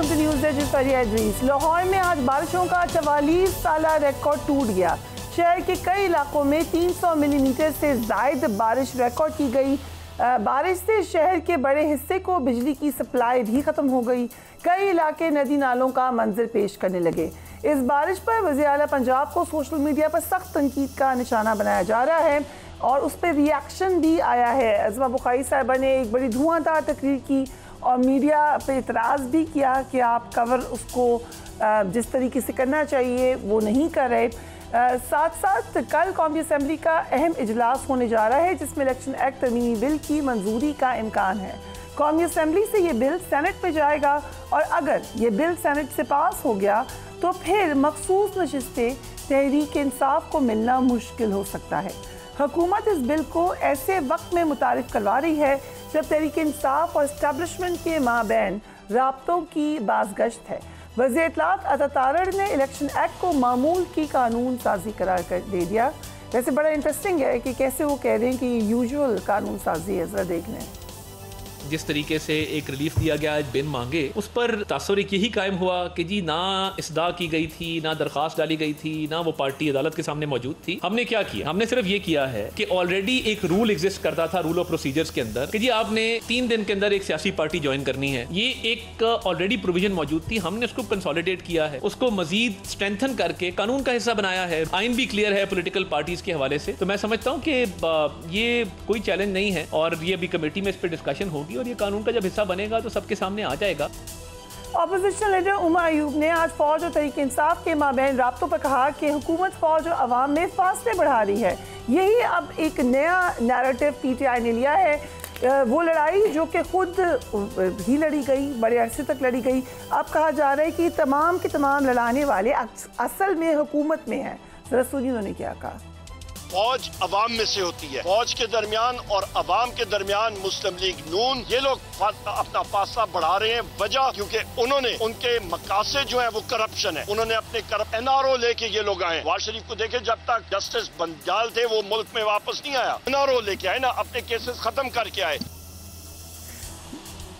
Welcome to news जिस फरिया इदरीस। लाहौर में आज बारिशों का 44 साला रिकॉर्ड टूट गया। शहर के कई इलाकों में 300 मिलीमीटर से ज़ायद बारिश रिकॉर्ड की गई। बारिश से शहर के बड़े हिस्से को बिजली की सप्लाई भी ख़त्म हो गई। कई इलाके नदी नालों का मंजर पेश करने लगे। इस बारिश पर वज़ीर आला पंजाब को सोशल मीडिया पर सख्त तनकीद का निशाना बनाया जा रहा है और उस पर रिएक्शन भी आया है। अज़मा बुखारी साहिबा ने एक बड़ी धुआंधार तकरीर की और मीडिया पे इतराज़ भी किया कि आप कवर उसको जिस तरीके से करना चाहिए वो नहीं कर रहे। साथ साथ कल कौमी असम्बली का अहम इजलास होने जा रहा है जिसमें इलेक्शन एक्ट तरमीमी बिल की मंजूरी का इम्कान है। कौमी असम्बली से ये बिल सेनेट में जाएगा और अगर ये बिल सेनेट से पास हो गया तो फिर मखसूस नशिस्तें तहरीक इंसाफ को मिलना मुश्किल हो सकता है। हुकूमत इस बिल को ऐसे वक्त में मुतारिफ करवा रही है जब तहरीक इंसाफ और इस्टेब्लिशमेंट के माबैन राब्तों की बाज़गश्त है। वज़ीर इत्तलात अता तारड़ ने इलेक्शन एक्ट को मामूल की कानून साजी करार कर दे दिया। वैसे बड़ा इंटरेस्टिंग है कि कैसे वो कह रहे हैं कि ये यूजुअल कानून साजी है। ज़रा देख लें। जिस तरीके से एक रिलीफ दिया गया बिन मांगे, उस पर तासुर एक यही कायम हुआ कि जी ना इसदा की गई थी, ना दरख्वास्त डाली गई थी, ना वो पार्टी अदालत के सामने मौजूद थी। हमने क्या किया? हमने सिर्फ ये किया है कि ऑलरेडी एक रूल एग्जिस्ट करता था रूल ऑफ प्रोसीजर्स के अंदर कि जी आपने 3 दिन के अंदर एक सियासी पार्टी ज्वाइन करनी है। ये एक ऑलरेडी प्रोविजन मौजूद थी, हमने उसको कंसोलिडेट किया है, उसको मजीद स्ट्रेंथन करके कानून का हिस्सा बनाया है। आइन भी क्लियर है पॉलिटिकल पार्टीज के हवाले से। तो मैं समझता हूँ कि ये कोई चैलेंज नहीं है और ये अभी कमेटी में इस पर डिस्कशन होगी और ये कानून का जब हिस्सा बनेगा तो सबके सामने आ जाएगा। अपोजिशन लीडर उमर अयूब ने आज फौज और तहरीक इंसाफ के माबैन राब्तों पर कहा कि हुकूमत फौज और अवाम में फासले बढ़ा रही है। यही अब एक नया नैरेटिव पीटीआई ने लिया है। वो लड़ाई जो कि खुद ही लड़ी गई, बड़े अरसे तक लड़ी गई, अब कहा जा रहा है कि तमाम के तमाम लड़ाने वाले असल में हुकूमत में हैं। जरा सुनिए उन्होंने क्या कहा। फौज अवाम में से होती है। फौज के दरमियान और अवाम के दरमियान मुस्लिम लीग नून ये लोग अपना फासला बढ़ा रहे हैं। वजह क्योंकि उन्होंने उनके मकासद जो है वो करप्शन है। उन्होंने अपने एनआरओ लेके ये लोग आए। नवाज शरीफ को देखे, जब तक जस्टिस बंजाल थे वो मुल्क में वापस नहीं आया। एनआरओ लेके आए ना, अपने केसेस खत्म करके आए।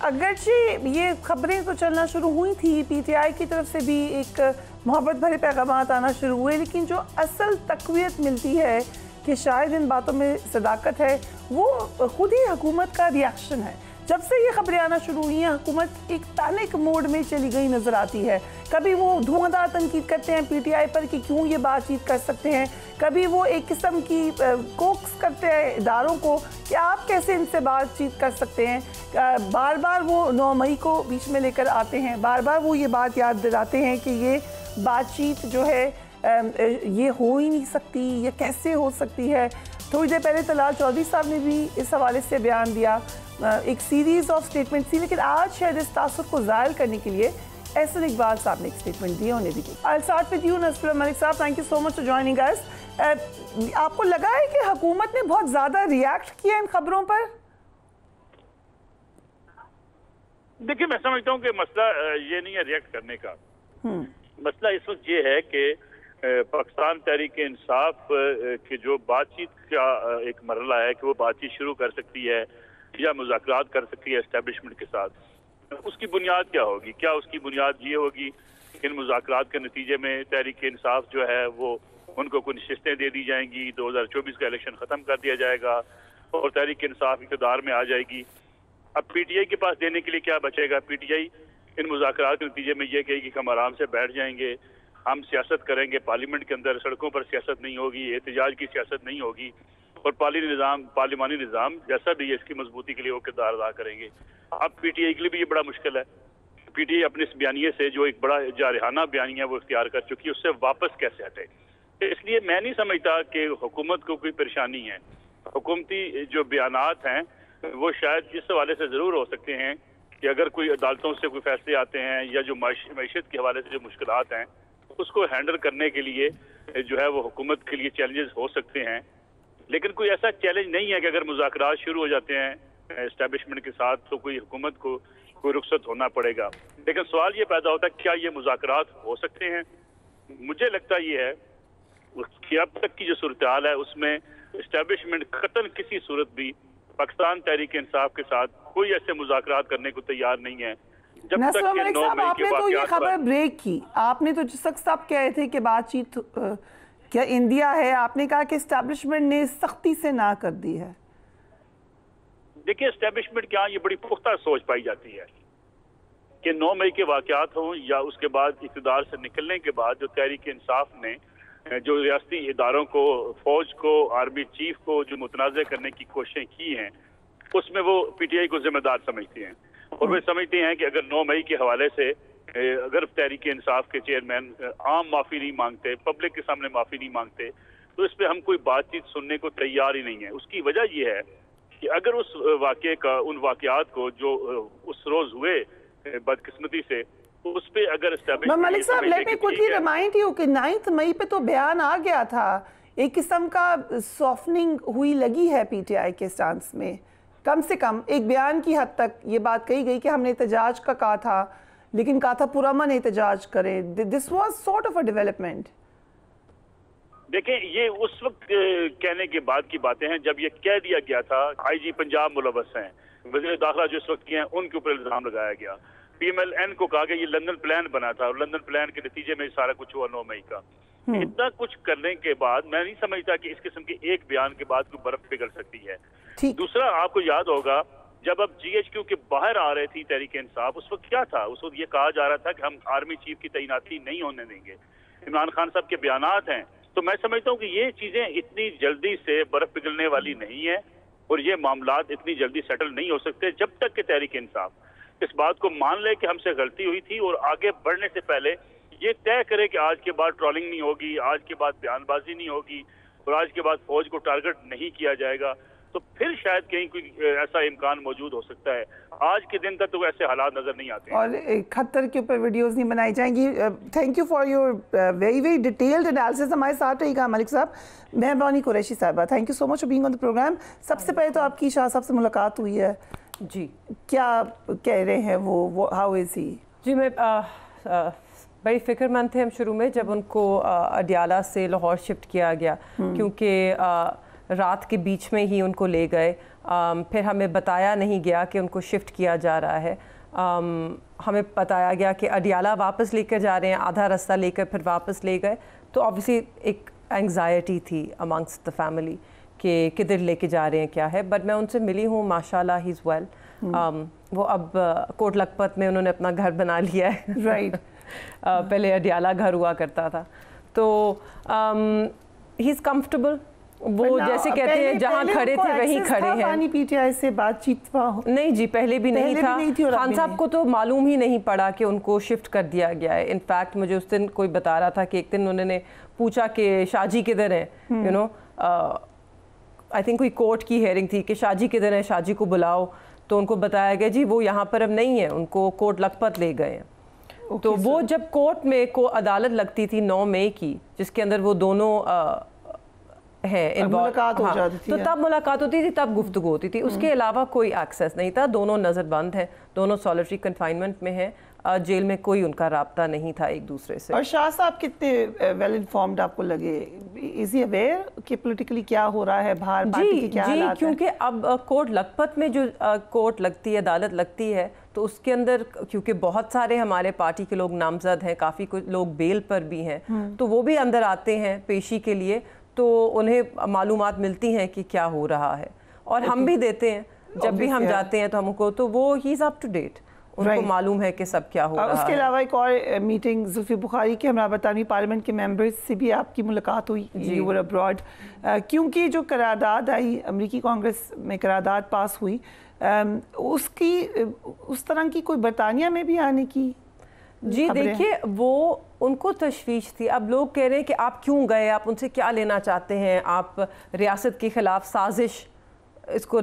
अगरचे ये खबरें तो चलना शुरू हुई थी, पीटीआई की तरफ से भी एक मोहब्बत भरे पैगामात आना शुरू हुए, लेकिन जो असल तक़वियत मिलती है कि शायद इन बातों में सदाकत है वो खुद ही हुकूमत का रिएक्शन है। जब से ये खबरें आना शुरू हुई हैं हुकूमत एक पैनिक मोड में चली गई नज़र आती है। कभी वो धुआंधार तनकीद करते हैं पीटीआई पर कि क्यों ये बातचीत कर सकते हैं, कभी वो एक किस्म की कोक्स करते हैं इदारों को कि आप कैसे इनसे बातचीत कर सकते हैं। बार बार वो 9 मई को बीच में लेकर आते हैं, बार बार वो ये बात याद दिलाते हैं कि ये बातचीत जो है ये हो ही नहीं सकती, ये कैसे हो सकती है। थोड़ी देर पहले तलाल चौधरी साहब ने भी इस हवाले से बयान दिया, एक सीरीज़ ऑफ स्टेटमेंट थी, लेकिन आज शायद इस तासुर को ज़ायल करने के लिए एहसन इकबाल साहब ने एक स्टेटमेंट दिया, उन्हें भी दी। I start with you Nasrul Malik sahab, thank you so much for joining us. आपको लगा है कि हुकूमत ने बहुत ज़्यादा रिएक्ट किया इन खबरों पर? देखिए, मैं समझता हूँ कि मसला ये नहीं है रिएक्ट करने का। मसला इस वक्त ये है कि पाकिस्तान तहरीक इंसाफ की जो बातचीत का एक मरला है कि वो बातचीत शुरू कर सकती है या मुज़ाकरात कर सकती है एस्टेब्लिशमेंट के साथ, उसकी बुनियाद क्या होगी? क्या उसकी बुनियाद ये होगी इन मुज़ाकरात के नतीजे में तहरीक इंसाफ जो है वो उनको कुछ नशिस्तें दे दी जाएंगी, 2024 का इलेक्शन ख़त्म कर दिया जाएगा और तहरीक इंसाफ इक़्तिदार में आ जाएगी? अब पीटीआई के पास देने के लिए क्या बचेगा? पीटीआई इन मुज़ाकरात के नतीजे में ये कहेगी कि हम आराम से बैठ जाएंगे, हम सियासत करेंगे, पार्लियामेंट के अंदर सड़कों पर सियासत नहीं होगी, एहतजाज की सियासत नहीं होगी और पार्लिमानी निज़ाम जैसा भी है इसकी मजबूती के लिए वो किरदार अदा करेंगे। अब पीटीआई के लिए भी ये बड़ा मुश्किल है। पीटीआई अपने इस बयानिए से जो एक बड़ा जारहाना बयानिया वो इख्तियार कर चुकी है, उससे वापस कैसे हटे? इसलिए मैं नहीं समझता कि हुकूमत को कोई परेशानी है। हुकूमती जो बयानात हैं वो शायद इस हवाले से ज़रूर हो सकते हैं कि अगर कोई अदालतों से कोई फैसले आते हैं या जो मैशत के हवाले से जो मुश्किलात हैं उसको हैंडल करने के लिए जो है वो हुकूमत के लिए चैलेंजेस हो सकते हैं, लेकिन कोई ऐसा चैलेंज नहीं है कि अगर मुज़ाकरात शुरू हो जाते हैं एस्टेब्लिशमेंट के साथ तो कोई हुकूमत को कोई रुखसत होना पड़ेगा। लेकिन सवाल ये पैदा होता है क्या ये मुज़ाकरात हो सकते हैं? मुझे लगता ये है कि अब तक की जो सूरत हाल है उसमें एस्टेब्लिशमेंट कतन किसी सूरत भी पाकिस्तान तहरीक इंसाफ के साथ कोई ऐसे मुज़ाकरात करने को तैयार नहीं है जब तक कि 9 मई आपने तो ये खबर ब्रेक की, आपने तो जिस वक्त सब कह रहे थे कि बातचीत क्या इंडिया है, आपने कहा कि एस्टैब्लिशमेंट ने सख्ती से ना कर दी है। देखिए एस्टैब्लिशमेंट क्या, ये बड़ी पुख्ता सोच पाई जाती है कि 9 मई के वाक़यात हों या उसके बाद इक़्तिदार से निकलने के बाद जो तहरीक इंसाफ ने जो रियासती इदारों को, फौज को, आर्मी चीफ को जो मुतनाज़ करने की कोशिशें की हैं, उसमें वो पीटीआई को जिम्मेदार समझती हैं और वे समझती हैं कि अगर 9 मई के हवाले से अगर तहरीक इंसाफ के चेयरमैन आम माफ़ी नहीं मांगते, पब्लिक के सामने माफ़ी नहीं मांगते, तो इस पर हम कोई बातचीत सुनने को तैयार ही नहीं है। उसकी वजह ये है कि अगर उस वाक़े का, उन वाक़यात को जो उस रोज़ हुए बदकिस्मती से, उस पे अगर एस्टैब्लिशमेंट मलिक साहब, let me quickly remind you कि 9 मई पे तो बयान आ गया था, एक किस्म का सॉफ्टनिंग हुई लगी है पीटीआई के स्टांस में, कम से कम एक बयान की हद तक ये बात कही गई कि हमने एहतजाज का कहा था, लेकिन कहा था पुरअमन एहतजाज करे। This was sort of a development. देखें, ये उस वक्त कहने के बाद की बातें हैं जब ये कह दिया गया था आईजी पंजाब मुलव्वस हैं, वज़ीर दाखिला जो इस वक्त के हैं उनके ऊपर इल्जाम लगाया गया। पीएमएलएन को कहा गया ये लंदन प्लान बना था और लंदन प्लान के नतीजे में सारा कुछ हुआ 9 मई का। इतना कुछ करने के बाद मैं नहीं समझता कि इस किस्म के एक बयान के बाद कोई बर्फ पिघल सकती है। दूसरा, आपको याद होगा जब अब जीएचक्यू के बाहर आ रही थी तहरीक इंसाफ, उस वक्त क्या था? उस वक्त ये कहा जा रहा था कि हम आर्मी चीफ की तैनाती नहीं होने देंगे। इमरान खान साहब के बयानात हैं। तो मैं समझता हूँ कि ये चीजें इतनी जल्दी से बर्फ पिघलने वाली नहीं है और ये मामलात इतनी जल्दी सेटल नहीं हो सकते जब तक कि तहरीक इंसाफ इस बात को मान ले कि हमसे गलती हुई थी और आगे बढ़ने से पहले ये तय करे कि आज के बाद ट्रोलिंग नहीं होगी, आज के बाद बयानबाजी नहीं होगी और आज के बाद फौज को टारगेट नहीं किया जाएगा, तो फिर शायद कहीं कोई ऐसा इम्कान मौजूद हो सकता है। आज के दिन तक तो ऐसे हालात नजर नहीं आते और खतर के ऊपर वीडियोस नहीं बनाई जाएंगी। Thank you for your very very detailed analysis. हमारे साथ रहिएगा मलिक साहब। मैं बानी कुरैशी साहिबा, thank you so much for being on the programme. सबसे पहले तो आपकी शाह साहब से मुलाकात हुई है जी, क्या कह रहे हैं वो, हाउ इज ही? जी, मैं बड़ी फिक्रमंद थे हम शुरू में जब उनको अडियाला से लाहौर शिफ्ट किया गया, क्योंकि रात के बीच में ही उनको ले गए। फिर हमें बताया नहीं गया कि उनको शिफ्ट किया जा रहा है। हमें बताया गया कि अडियाला वापस लेकर जा रहे हैं, आधा रास्ता लेकर फिर वापस ले गए। तो ऑब्वियसली एक एंग्जाइटी थी अमंगस्ट द फैमिली कि किधर लेके जा रहे हैं, क्या है। बट मैं उनसे मिली हूँ, माशाल्लाह ही इज़ वेल। वो अब कोट लखपत में उन्होंने अपना घर बना लिया है। राइट पहले अडियाला घर हुआ करता था। तो ही इज़ कम्फर्टेबल। वो जैसे कहते हैं जहाँ खड़े थे वहीं खड़े हैं। पीटीआई से बातचीत नहीं जी, पहले भी नहीं था। खान साहब को तो मालूम ही नहीं पड़ा कि उनको शिफ्ट कर दिया गया है। इनफैक्ट मुझे उस दिन कोई बता रहा था कि एक दिन उन्होंने पूछा कि शाहजी किधर है, यू नो, आई थिंक कोई कोर्ट की हेयरिंग थी कि शाहजी किधर है, शाहजी को बुलाओ। तो उनको बताया गया जी वो यहाँ पर अब नहीं है, उनको कोर्ट लखपत ले गए हैं। तो वो जब कोर्ट में को अदालत लगती थी 9 मई की, जिसके अंदर वो दोनों मुलाकात हो जाती थी, तो तब मुलाकात होती थी, तब गुफ्तगू होती थी। उसके अलावा कोई एक्सेस नहीं था। दोनों नज़रबंद हैं, दोनों सॉलिटरी कन्फाइनमेंट में हैं। जेल में कोई उनका राब्ता नहीं था एक दूसरे से। और शाह साहब कितने वेल इन्फॉर्म्ड आपको लगे? इज ही अवेयर कि पॉलिटिकली क्या हो रहा है बाहर, पार्टी के क्या हालात हैं? क्योंकि अब कोर्ट लखपत में जो कोर्ट लगती है, अदालत लगती है, तो उसके अंदर क्योंकि बहुत सारे हमारे पार्टी के लोग नामजद हैं, काफ़ी कुछ लोग बेल पर भी हैं, तो वो भी अंदर आते हैं पेशी के लिए। तो उन्हें मालूमात मिलती हैं कि क्या हो रहा है, और हम भी देते हैं जब भी हम जाते हैं तो हमको, तो वो ही इज़ अप टू डेट, उनको मालूम है कि सब क्या हो रहा है। उसके अलावा एक और मीटिंग जुल्फी बुखारी के, हमारा बरतानवी पार्लियामेंट के मेंबर्स से भी आपकी मुलाकात हुई, यू वर अब्रॉड, क्योंकि जो करारदाद आई, अमेरिकी कांग्रेस में करारदाद पास हुई, उसकी उस तरह की कोई बरतानिया में भी आने की? जी देखिए, वो उनको तशवीश थी। अब लोग कह रहे हैं कि आप क्यों गए, आप उनसे क्या लेना चाहते हैं, आप रियासत के ख़िलाफ़ साजिश, इसको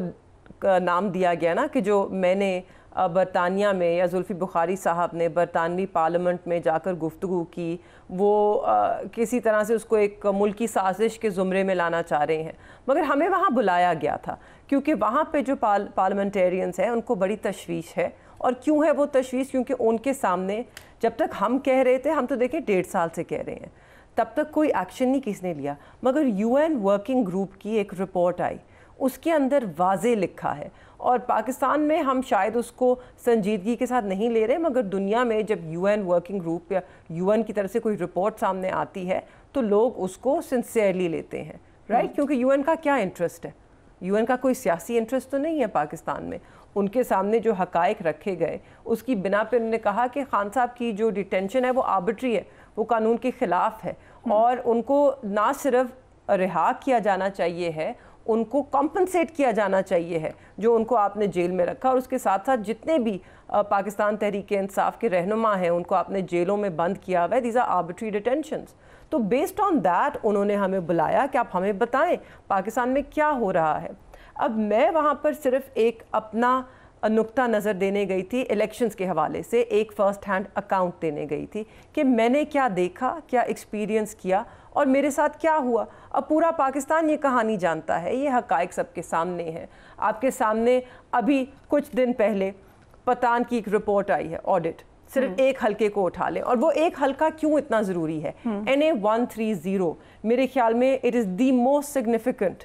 नाम दिया गया ना, कि जो मैंने बरतानिया में या जुल्फी बुखारी साहब ने बरतानवी पार्लियामेंट में जाकर गुफ्तगू की, वो किसी तरह से उसको एक मुल्की साजिश के ज़ुमरे में लाना चाह रहे हैं। मगर हमें वहाँ बुलाया गया था क्योंकि वहाँ पे जो पार्लियामेंटेरियंस हैं उनको बड़ी तशवीश है। और क्यों है वो तशवीश? क्योंकि उनके सामने जब तक हम कह रहे थे, हम तो देखें 1.5 साल से कह रहे हैं, तब तक कोई एक्शन नहीं किसने लिया। मगर UN वर्किंग ग्रुप की एक रिपोर्ट आई, उसके अंदर वाज़े लिखा है, اور پاکستان میں ہم شاید اس کو سنجیدگی کے ساتھ نہیں لے رہے، مگر دنیا میں جب UN ورکنگ گروپ یا UN کی طرف سے کوئی رپورٹ سامنے آتی ہے تو لوگ اس کو سنسیئرلی لیتے ہیں، رائٹ؟ کیونکہ UN کا کیا انٹرسٹ ہے؟ UN کا کوئی سیاسی انٹرسٹ تو نہیں ہے پاکستان میں. ان کے سامنے جو حقائق رکھے گئے اس کی بنا پہ انہوں نے کہا کہ خان صاحب کی جو ڈیٹینشن ہے وہ آربٹری ہے، وہ قانون کے خلاف ہے، اور ان کو نہ صرف رہا کیا جانا چاہیے ہے، ان کو کمپنسیٹ کیا جانا چاہیے ہے جو ان کو آپ نے جیل میں رکھا، اور اس کے ساتھ ساتھ جتنے بھی پاکستان تحریک انصاف کے رہنما ہیں ان کو آپ نے جیلوں میں بند کیا ہوا ہے. These are arbitrary detentions. تو بیسڈ آن دیٹ انہوں نے ہمیں بلایا کہ آپ ہمیں بتائیں پاکستان میں کیا ہو رہا ہے. اب میں وہاں پر صرف ایک اپنا نقطہ نظر دینے گئی تھی الیکشنز کے حوالے سے، ایک فرسٹ ہینڈ اکاؤنٹ دینے گئی تھی کہ میں نے کیا دیکھا، کیا ایکسپیرینس کیا اور میرے ساتھ کیا ہوا. اب پورا پاکستان یہ کہانی جانتا ہے، یہ حقائق سب کے سامنے ہیں. آپ کے سامنے ابھی کچھ دن پہلے پٹھان کی ایک رپورٹ آئی ہے، آڈٹ، صرف ایک حلقے کو اٹھا لیں، اور وہ ایک حلقہ کیوں اتنا ضروری ہے؟ NA130 میرے خیال میں it is the most significant,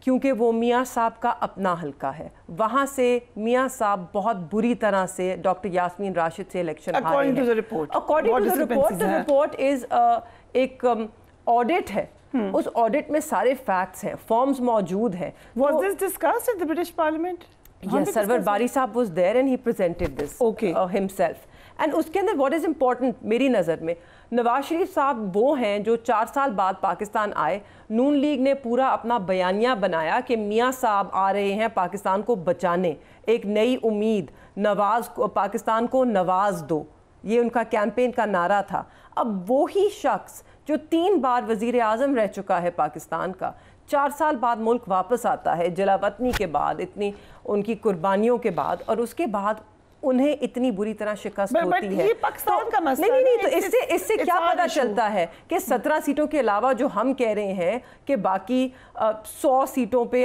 کیونکہ وہ میاں صاحب کا اپنا حلقہ ہے. وہاں سے میاں صاحب بہت بری طرح سے ڈاکٹر یاسمین راشد سے الیکشن ہارے ہیں. According to the report. According to the report, the report is ایک آڈٹ ہے. اس آڈٹ میں سارے فیکٹس ہیں، فارمز موجود ہیں. Was this discussed at the British Parliament? Yes, Sarwar Bari Saab was there and he presented this himself. And اس کے اندر what is important میری نظر میں، نواز شریف صاحب وہ ہیں جو 4 سال بعد پاکستان آئے. نون لیگ نے پورا اپنا بیانیہ بنایا کہ میاں صاحب آ رہے ہیں پاکستان کو بچانے، ایک نئی امید، پاکستان کو نواز دو، یہ ان کا کیمپین کا نعرہ تھا. اب وہی شخص جو 3 بار وزیر اعظم رہ چکا ہے پاکستان کا، 4 سال بعد ملک واپس آتا ہے جلا وطنی کے بعد، اتنی ان کی قربانیوں کے بعد، اور اس کے بعد انہیں اتنی بری طرح شکست ہوتی ہے. یہ پاکستان کا مسئلہ نہیں تو اس سے کیا پتہ چلتا ہے کہ 17 سیٹوں کے علاوہ جو ہم کہہ رہے ہیں کہ باقی 100 سیٹوں پہ،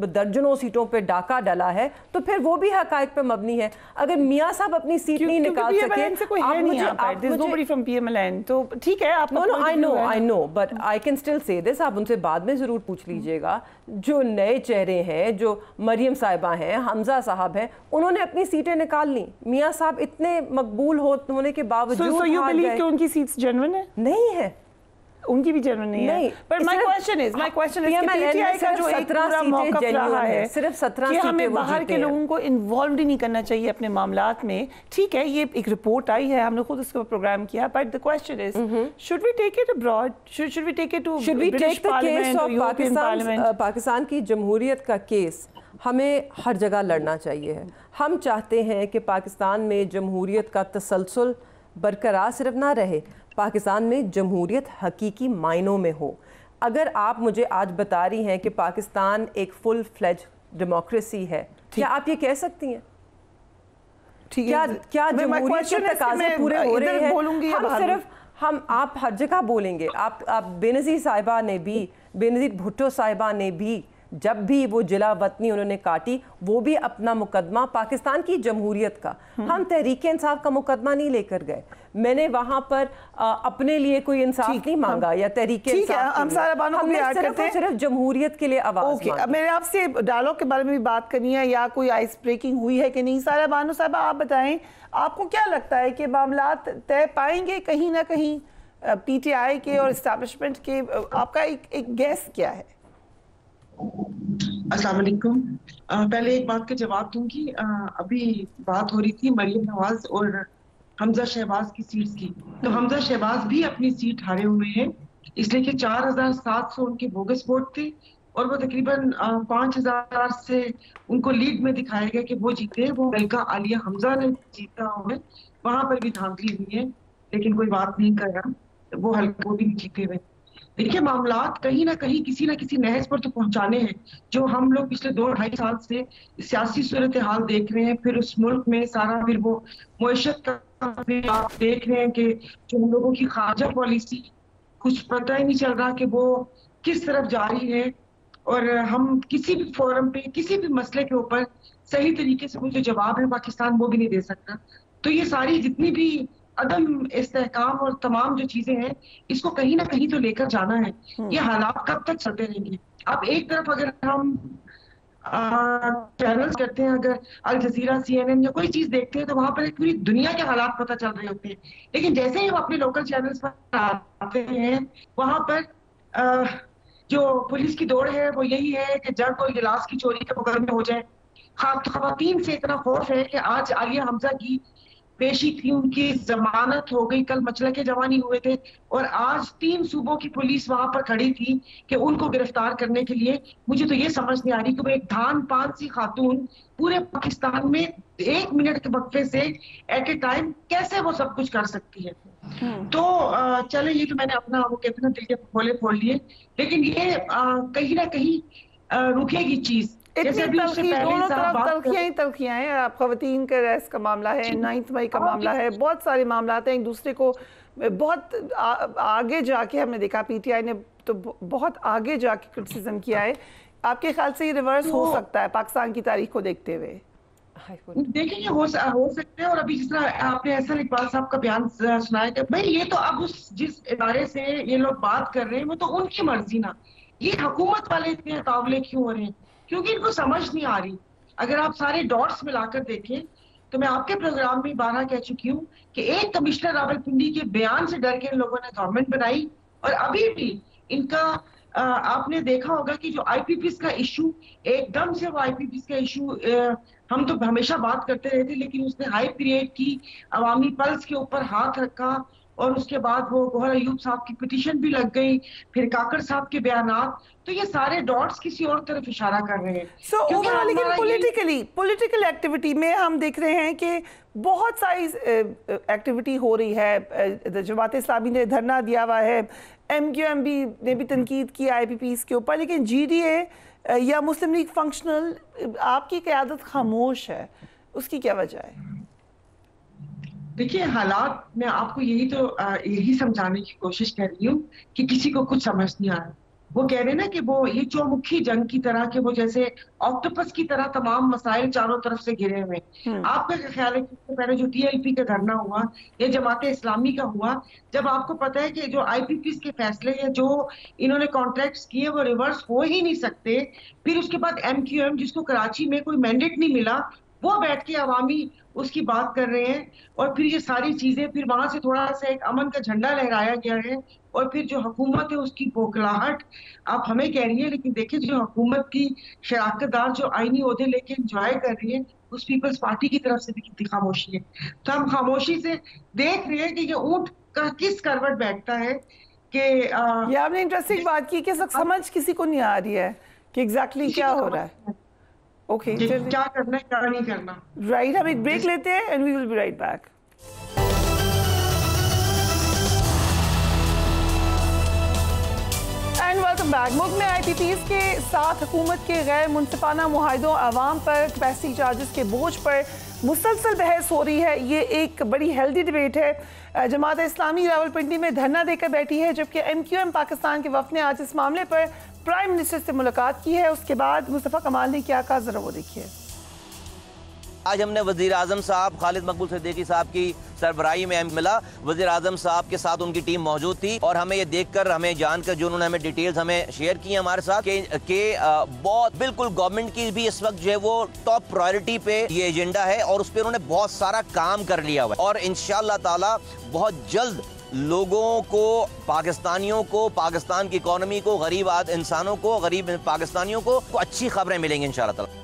درجنوں سیٹوں پہ ڈاکہ ڈلا ہے، تو پھر وہ بھی حقائق پہ مبنی ہے. اگر میاں صاحب اپنی سیٹ نہیں نکال سکے، تو ٹھیک ہے آپ I know but I can still say this. آپ ان سے بعد میں ضرور پوچھ لیجئے گا. جو نئے چہرے ہیں، جو مریم صاحبہ ہیں، حمزہ صاحب ہیں، انہوں نے اپنی سیٹیں نکال لی. میاں صاحب اتنے مقبول ہونے کے باوجود So you believe کہ ان کی سیٹس جنون ہے؟ نہیں ہے، ان کی بھی جنون نہیں ہے. But my question is کہ PTI کا جو ایک پورا موقف رہا ہے صرف 17 کہ ہمیں سیٹیں باہر کے لوگوں کو انوالوڈ ہی نہیں کرنا چاہیے اپنے معاملات میں. ٹھیک ہے، یہ ایک رپورٹ آئی ہے، ہم نے خود اس کا پروگرام کیا. But the question is, should we take it abroad? Should we take it to British Parliament or European Parliament? Pakistan کی جمہوریت کا کیس ہمیں ہر جگہ لڑنا چاہیے. ہم چاہتے ہیں کہ پاکستان میں جمہوریت کا تسلسل برقرار صرف نہ رہے، پاکستان میں جمہوریت حقیقی معنوں میں ہو. اگر آپ مجھے آج بتا رہی ہیں کہ پاکستان ایک فل فلیج ڈیموکریسی ہے، کیا آپ یہ کہہ سکتی ہیں؟ کیا جمہوریت کے تقاضے پورے ہو رہے ہیں؟ آپ ہر جگہ بولیں گے. آپ بینظیر صاحبہ نے بھی، بینظیر بھٹو صاحبہ نے بھی، جب بھی وہ جلا وطنی انہوں نے کاٹی، وہ بھی اپنا مقدمہ پاکستان کی جمہوریت کا، ہم تحریک انصاف کا مقدمہ نہیں لے کر گئے. میں نے وہاں پر اپنے لیے کوئی انصاف نہیں مانگا یا تحریک انصاف، ہم نے صرف جمہوریت کے لیے آواز مانگی. میں نے آپ سے ڈائلاگ کے بارے میں بھی بات کرنی ہے، یا کوئی آئس بریکنگ ہوئی ہے کہ نہیں. سارہ بانو صاحبہ آپ بتائیں، آپ کو کیا لگتا ہے کہ معاملات طے پائیں گے کہیں نہ کہیں PTI کے اور اسٹیبلشمنٹ کے؟ آپ کا ایک گیس کیا ہے؟ السلام علیکم. پہلے ایک بات کا جواب دوں گی. ابھی بات ہو رہی تھی مریم نواز اور حمزہ شہباز کی سیٹس کی، تو حمزہ شہباز بھی اپنی سیٹ ہارے ہوئے ہیں، اس لیے کہ 4700 ان کے بوگس ووٹ تھے، اور وہ تقریباً 5000 سے ان کو لیڈ میں دکھایا گیا کہ وہ جیتے. وہ حلقہ عالیہ حمزہ نے جیتا ہوئے، وہاں پر بھی دھاندلی ہوئی ہے، لیکن کوئی بات نہیں کر رہا، وہ حلقہ وہ بھی نہیں جیتے ہوئے. دیکھیے، معاملات کہیں نہ کہیں کسی نہ کسی نہج پر تو پہنچانے ہیں. جو ہم لوگ پچھلے 2-2.5 سال سے سیاسی صورتحال دیکھ رہے ہیں، پھر اس ملک میں سارا، پھر وہ معیشت کا آپ دیکھ رہے ہیں کہ جو ہم لوگوں کی خارجہ پالیسی، کچھ پتہ ہی نہیں چل رہا کہ وہ کس طرف جا رہی ہے، اور ہم کسی بھی فورم پہ کسی بھی مسئلے کے اوپر صحیح طریقے سے وہ جو جواب ہے پاکستان وہ بھی نہیں دے سکتا. تو یہ ساری جتنی بھی عدم استحکام اور تمام جو چیزیں ہیں، اس کو کہیں نہ کہیں تو لے کر جانا ہے. یہ حالات کب تک چلتے رہیں گے؟ اب ایک طرف اگر ہم چینلز کرتے ہیں, اگر الجزیرہ, CNN یا کوئی چیز دیکھتے ہیں تو وہاں پر ایک پوری دنیا کے حالات پتہ چل رہے ہوتے ہیں. لیکن جیسے ہی ہم اپنے لوکل چینلز پر آتے ہیں, وہاں پر جو پولیس کی دوڑ ہے وہ یہی ہے کہ جنگ اور گلاس کی چوری کے مقدمے ہو جائیں. خواتین سے اتنا خوف ہے کہ آج عالیہ حمزہ کی پیشی تھی, ان کی ضمانت ہو گئی, کل مسلح جوانی ہوئے تھے, اور آج 3 صوبوں کی پولیس وہاں پر کھڑی تھی کہ ان کو گرفتار کرنے کے لیے. مجھے تو یہ سمجھ نہیں آ رہی کہ وہ ایک دھان پان سی خاتون پورے پاکستان میں 1 منٹ کے وقفے سے ایٹ اے ٹائم کیسے وہ سب کچھ کر سکتی ہے. تو چلے, یہ تو میں نے اپنا وہ کہتے ہیں دل کے پھولے پھول لیے, لیکن یہ کہیں نہ کہیں رکے گی چیز. دونوں طرف تلخیاں ہی تلخیاں ہیں. آپ خواتین کے ریس کا معاملہ ہے, 9 مئی کا معاملہ ہے, بہت سارے معاملات ہیں. ایک دوسرے کو بہت آگے جا کے ہم نے دیکھا, PTI نے تو بہت آگے جا کے کرٹیسزم کیا ہے. آپ کے خیال سے یہ ریورس ہو سکتا ہے پاکستان کی تاریخ کو دیکھتے ہوئے؟ دیکھیں یہ ہو سکتے ہیں. اور ابھی جس طرح آپ نے احسن اقبال صاحب کا بیان سنایا کہ بھائی یہ تو اب جس ادارے سے یہ لوگ بات کر رہے ہیں وہ تو ان کی مرضی نا, یہ حکومت والے اتنے مقابلے کیوں ہو رہے ہیں؟ کیونکہ ان کو سمجھ نہیں آ رہی. اگر آپ سارے ڈاٹس ملا کر دیکھیں تو میں آپ کے پروگرام میں بارہا کہہ چکی ہوں کہ ایک کمشنر راولپنڈی کے بیان سے ڈر کے ان لوگوں نے گورنمنٹ بنائی, اور ابھی بھی ان کا آپ نے دیکھا ہوگا کہ جو IPPs کا ایشو, ایک دم سے وہ IPPs کا ایشو ہم تو ہمیشہ بات کرتے رہے تھے, لیکن اس نے ہائی کریٹ کی, عوامی پلس کے اوپر ہاتھ رکھا, اور اس کے بعد وہ گوہر ایوب صاحب کی پٹیشن بھی لگ گئی, پھر کاکڑ صاحب کے بیانات. تو یہ سارے ڈاٹس کسی اور طرف اشارہ کر رہے ہیں. سو اوورآل لیکن پولیٹیکل ایکٹیویٹی میں ہم دیکھ رہے ہیں کہ بہت ساری ایکٹیویٹی ہو رہی ہے. جماعت اسلامی نے دھرنا دیا ہوا ہے, MQM نے بھی تنقید کی IPPs کے اوپر, لیکن GDA یا مسلم لیگ فنکشنل آپ کی قیادت خاموش ہے. اس کی کیا وجہ ہے؟ دیکھیے حالات, میں آپ کو یہی سمجھانے کی کوشش کر رہی ہوں کہ کسی کو کچھ سمجھ نہیں آ رہا. وہ کہہ رہے ہیں نا کہ وہ یہ چومکھی جنگ کی طرح, کہ وہ جیسے آکٹوپس کی طرح تمام مسائل چاروں طرف سے گھرے ہوئے. آپ کا خیال ہے کہ پہلے جو TLP کا دھرنا ہوا یا جماعت اسلامی کا ہوا, جب آپ کو پتا ہے کہ جو IPPs کے فیصلے یا جو انہوں نے کانٹریکٹس کیے وہ ریورس ہو ہی نہیں سکتے, پھر اس کے بعد MQM جس کو کراچی میں کوئی مینڈیٹ نہیں ملا, وہ بیٹھ کے عوامی اس کی بات کر رہے ہیں, اور پھر یہ ساری چیزیں, پھر وہاں سے تھوڑا سا ایک امن کا جھنڈا لہرایا گیا ہے, اور پھر جو حکومت ہے اس کی بوکھلاہٹ آپ ہمیں کہہ رہی ہیں, لیکن دیکھیں جو حکومت کی شراکت دار جو آئینی عہدے لے کے انجوائے کر رہی ہے, اس پیپلز پارٹی کی طرف سے بھی کتنی خاموشی ہے. تو ہم خاموشی سے دیکھ رہے ہیں کہ یہ اونٹ کا کس کروٹ بیٹھتا ہے. کہ یہ آپ نے انٹرسٹنگ بات کی کہ سمجھ کسی کو نہیں آ رہی ہے کہ ایگزیکٹلی کیا ہو رہا ہے. اوکے, کیا کرنا ہے کیا نہیں کرنا. رائٹ, ہم ایک بریک لیتے ہیں and we will be right back. Welcome back. ملک میں IPPs کے ساتھ حکومت کے غیر منصفانہ معاہدوں, عوام پر کیپیسٹی چارجز کے بوجھ پر مسلسل بحث ہو رہی ہے. یہ ایک بڑی ہیلدی ڈیبیٹ ہے. جماعت اسلامی راولپنڈی میں دھرنا دے کر بیٹھی ہے, جبکہ MQM پاکستان کے وفد نے آج اس معاملے پر پرائم منسٹر سے ملاقات کی ہے. اس کے بعد مصطفیٰ کمال نے کیا کہا, ذرا وہ دیکھیے. آج ہم نے وزیر اعظم صاحب خالد مقبول صدیقی صاحب کی سربراہی میں ملا. وزیر اعظم صاحب کے ساتھ ان کی ٹیم موجود تھی, اور ہمیں یہ دیکھ کر, ہمیں جان کر, جو انہوں نے ہمیں ڈیٹیلز ہمیں شیئر کی ہیں ہمارے ساتھ, کہ بہت بالکل گورنمنٹ کی بھی اس وقت جو ہے وہ ٹاپ پرائرٹی پہ یہ ایجنڈا ہے, اور اس پہ انہوں نے بہت سارا کام کر لیا ہوا ہے, اور انشاءاللہ تعالی بہت جلد لوگوں کو, پاکستانیوں کو, پاکستان کی اکانومی کو, غریب انسانوں کو, غریب پاکستانیوں کو اچھی خبریں ملیں گی انشاءاللہ تعالی.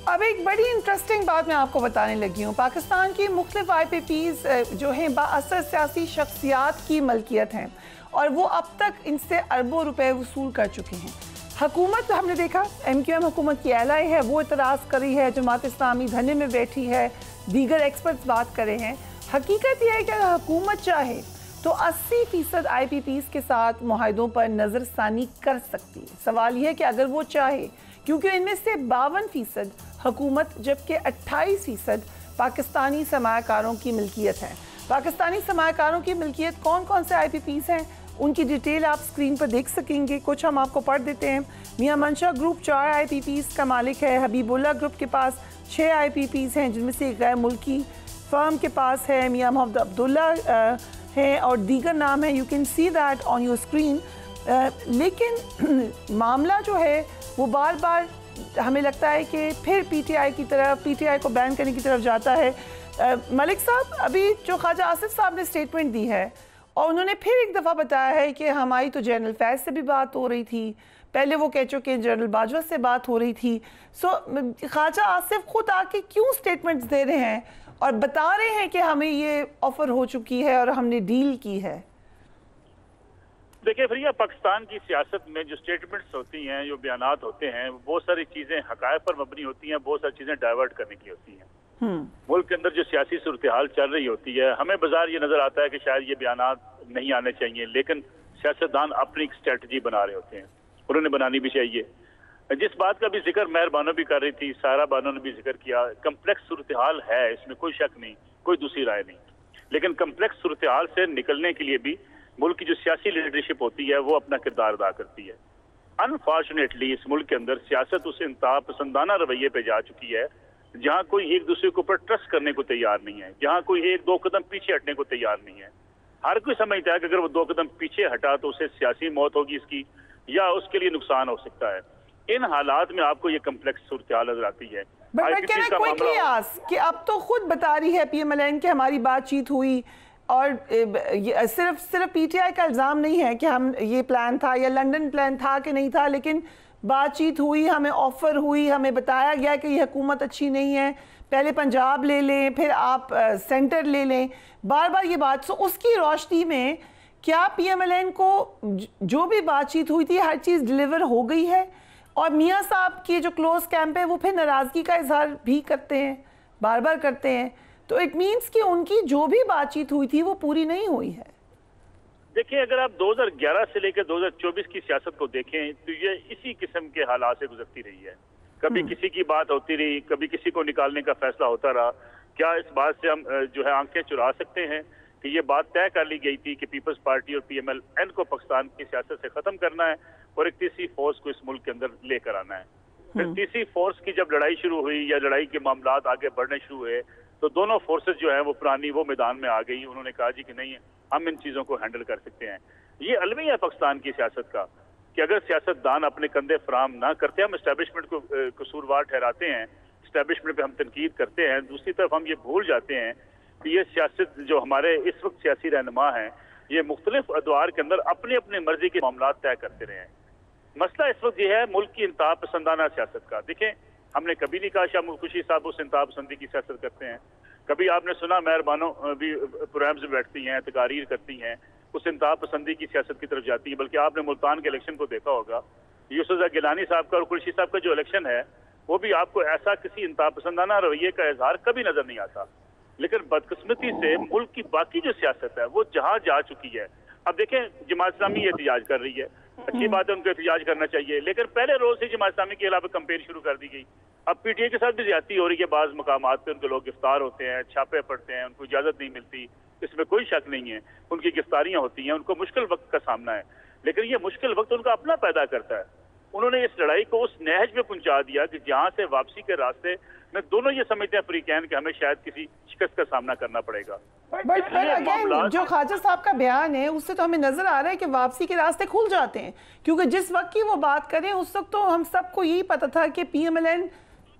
اب ایک بڑی انٹرسٹنگ بات میں آپ کو بتانے لگی ہوں. پاکستان کی مختلف IPPs جو ہیں بااثر سیاسی شخصیات کی ملکیت ہیں, اور وہ اب تک ان سے اربوں روپے وصول کر چکے ہیں. حکومت, ہم نے دیکھا MQM حکومت کی اعلی ہے, وہ اعتراض کر رہی ہے, جماعت اسلامی دھرنے میں بیٹھی ہے, دیگر ایکسپرٹس بات کر رہے ہیں. حقیقت یہ ہے کہ اگر حکومت چاہے تو 80% IPPs کے ساتھ معاہدوں پر نظر ثانی کر سکتی ہے. سوال یہ ہے کہ اگر وہ چاہے, کیونکہ ان میں سے 52% حکومت جبکہ 28% پاکستانی سرمایہ کاروں کی ملکیت ہے. پاکستانی سرمایہ کاروں کی ملکیت کون کون سے IPPs ہیں, ان کی ڈیٹیل آپ سکرین پر دیکھ سکیں گے. کچھ ہم آپ کو پڑھ دیتے ہیں. میاں منشا گروپ 4 IPPs کا مالک ہے. حبیب اللہ گروپ کے پاس 6 IPPs ہیں, جن میں سے ایک غیر ملکی فرم کے پاس ہے. میاں محمد عبداللہ ہیں, اور دیگر نام ہیں. You can see that on your screen. لیکن معاملہ جو ہے وہ بار بار हमें लगता है कि फिर पीटीआई की तरफ, पीटीआई को बैन करने की तरफ जाता है। मलिक साहब, अभी जो ख्वाजा आसिफ साहब ने स्टेटमेंट दी है और उन्होंने फिर एक दफ़ा बताया है कि हमारी तो जनरल फैज़ से भी बात हो रही थी, पहले वो कह चुके जनरल बाजवा से बात हो रही थी। ख्वाजा आसिफ खुद आके क्यों स्टेटमेंट्स दे रहे हैं और बता रहे हैं कि हमें ये ऑफ़र हो चुकी है और हमने डील की है? देखिए फरिया, पाकिस्तान की सियासत में जो स्टेटमेंट्स होती हैं, जो बयानात होते हैं, बहुत सारी चीज़ें हक़ायक़ पर मबनी होती हैं, बहुत सारी चीज़ें डाइवर्ट करने की होती हैं। मुल्क के अंदर जो सियासी सूरत हाल चल रही होती है, हमें बाजार ये नज़र आता है कि शायद ये बयानात नहीं आने चाहिए, लेकिन सियासतदान अपनी एक स्ट्रेटजी बना रहे होते हैं, उन्होंने बनानी भी चाहिए। जिस बात का भी जिक्र मेहर बानो भी कर रही थी, सारा बानो ने भी जिक्र किया, कम्प्लेक्स सूरत हाल है, इसमें कोई शक नहीं, कोई दूसरी राय नहीं, लेकिन कम्प्लेक्स सूरत हाल से निकलने के लिए भी मुल्क की जो सियासी लीडरशिप होती है वो अपना किरदार अदा करती है। अनफॉर्चुनेटली इस मुल्क के अंदर सियासत उस इंतहा पसंदाना रवैये पे जा चुकी है जहाँ कोई एक दूसरे के ऊपर ट्रस्ट करने को तैयार नहीं है, जहाँ कोई एक दो कदम पीछे हटने को तैयार नहीं है। हर कोई समझता है कि अगर वो दो कदम पीछे हटा तो उसे सियासी मौत होगी इसकी, या उसके लिए नुकसान हो सकता है। इन हालात में आपको ये कम्प्लेक्स सूरत हाल नजर आती है। कि अब तो खुद बता रही है PMLN कि हमारी बातचीत हुई और सिर्फ पीटीआई का इल्ज़ाम नहीं है कि हम ये प्लान था या लंदन प्लान था कि नहीं था, लेकिन बातचीत हुई, हमें ऑफ़र हुई, हमें बताया गया कि ये हुकूमत अच्छी नहीं है, पहले पंजाब ले लें फिर आप सेंटर ले लें, बार बार ये बात। सो उसकी रोशनी में क्या PMLN को जो भी बातचीत हुई थी हर चीज़ डिलीवर हो गई है? और मियाँ साहब की जो क्लोज कैंप है वो फिर नाराज़गी का इजहार भी करते हैं, बार बार करते हैं, तो इट मीन्स कि उनकी जो भी बातचीत हुई थी वो पूरी नहीं हुई है। देखिए, अगर आप 2011 से लेकर 2024 की सियासत को देखें तो ये इसी किस्म के हालात से गुजरती रही है। कभी किसी की बात होती रही, कभी किसी को निकालने का फैसला होता रहा। क्या इस बात से हम जो है आंखें चुरा सकते हैं कि ये बात तय कर ली गई थी कि पीपल्स पार्टी और PMLN को पाकिस्तान की सियासत से खत्म करना है और एक तीसरी फोर्स को इस मुल्क के अंदर लेकर आना है। फिर तीसरी फोर्स की जब लड़ाई शुरू हुई या लड़ाई के मामलात आगे बढ़ने शुरू हुए तो दोनों फोर्सेस जो है वो पुरानी वो मैदान में आ गई। उन्होंने कहा जी कि नहीं, हम इन चीज़ों को हैंडल कर सकते हैं। ये अलमी है पाकिस्तान की सियासत का कि अगर सियासतदान अपने कंधे फराम ना करते, हम इस्टेब्लिशमेंट को कसूरवार ठहराते हैं, इस्टेब्लिशमेंट पे हम तनकीद करते हैं, दूसरी तरफ हम ये भूल जाते हैं कि ये सियासत जो हमारे इस वक्त सियासी रहनुमा हैं ये मुख्तलिफ अदवार के अंदर अपनी अपनी मर्जी के मामला तय करते रहे हैं। मसला इस वक्त ये है मुल्क की इंतहा पसंदाना सियासत का। देखें, हमने कभी नहीं कहा शाह मुल्कुशी साहब उस इंतहा पसंदी की सियासत करते हैं। कभी आपने सुना मेहर बानो भी प्रोग्राम्स में बैठती हैं, तकारीर करती हैं, उस इंतहा पसंदी की सियासत की तरफ जाती हैं। बल्कि आपने मुल्तान के इलेक्शन को देखा होगा, यूसुफ गिलानी साहब का और कुरैशी साहब का जो इलेक्शन है वो भी आपको ऐसा किसी इंतहा पसंदाना रवैये का इजहार कभी नजर नहीं आता। लेकिन बदकिस्मती से मुल्क की बाकी जो सियासत है वो जहाँ जा चुकी है। अब देखें, जमात इस्लामी एहतजाज कर रही है, अच्छी बात है, उनको एहतजाज करना चाहिए, लेकिन पहले रोज से जमात इस्लामी के खिलाफ कंपेन शुरू कर दी गई। अब PTI के साथ भी ज्यादती हो रही है, बाज़ मकामात पे उनके लोग गिरफ्तार होते हैं, छापे पड़ते हैं, उनको इजाजत नहीं मिलती, इसमें कोई शक नहीं है, उनकी गिरफ्तारियां होती हैं, उनको मुश्किल वक्त का सामना है, लेकिन ये मुश्किल वक्त उनका अपना पैदा करता है। उन्होंने इस लड़ाई को उस नहज में पहुंचा दिया कि जहां से वापसी के रास्ते में दोनों ये समझते हैं अफ्रीकैन कि हमें शायद किसी शिकस्त का सामना करना पड़ेगा। बट अगेन जो ख्वाजा साहब का बयान है उससे तो हमें नजर आ रहा है कि वापसी के रास्ते खुल जाते हैं, क्योंकि जिस वक्त की वो बात करें उस वक्त तो हम सबको यही पता था कि PMLN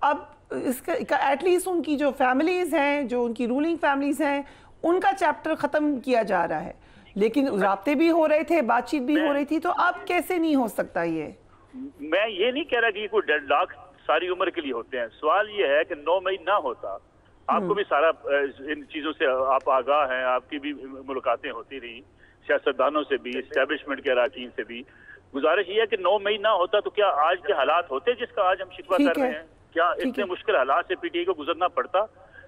अब इसका एटलीस्ट उनकी जो फैमिलीज हैं, जो उनकी रूलिंग फैमिलीज हैं, उनका चैप्टर खत्म किया जा रहा है, लेकिन राब्ते भी हो रहे थे, बातचीत भी हो रही थी, तो अब कैसे नहीं हो सकता ये? मैं ये नहीं कह रहा कि कोई डेडलॉक सारी उम्र के लिए होते हैं। सवाल ये है कि 9 मई ना होता, आपको भी सारा इन चीजों से आप आगाह हैं, आपकी भी मुलाकातें होती रही सियासतदानों से भी, एस्टेब्लिशमेंट के अरकान से भी। गुजारिश ये है कि 9 मई ना होता तो क्या आज के हालात होते जिसका आज हम शिकवा कर रहे हैं? क्या इतने मुश्किल हालात से PTI को गुजरना पड़ता?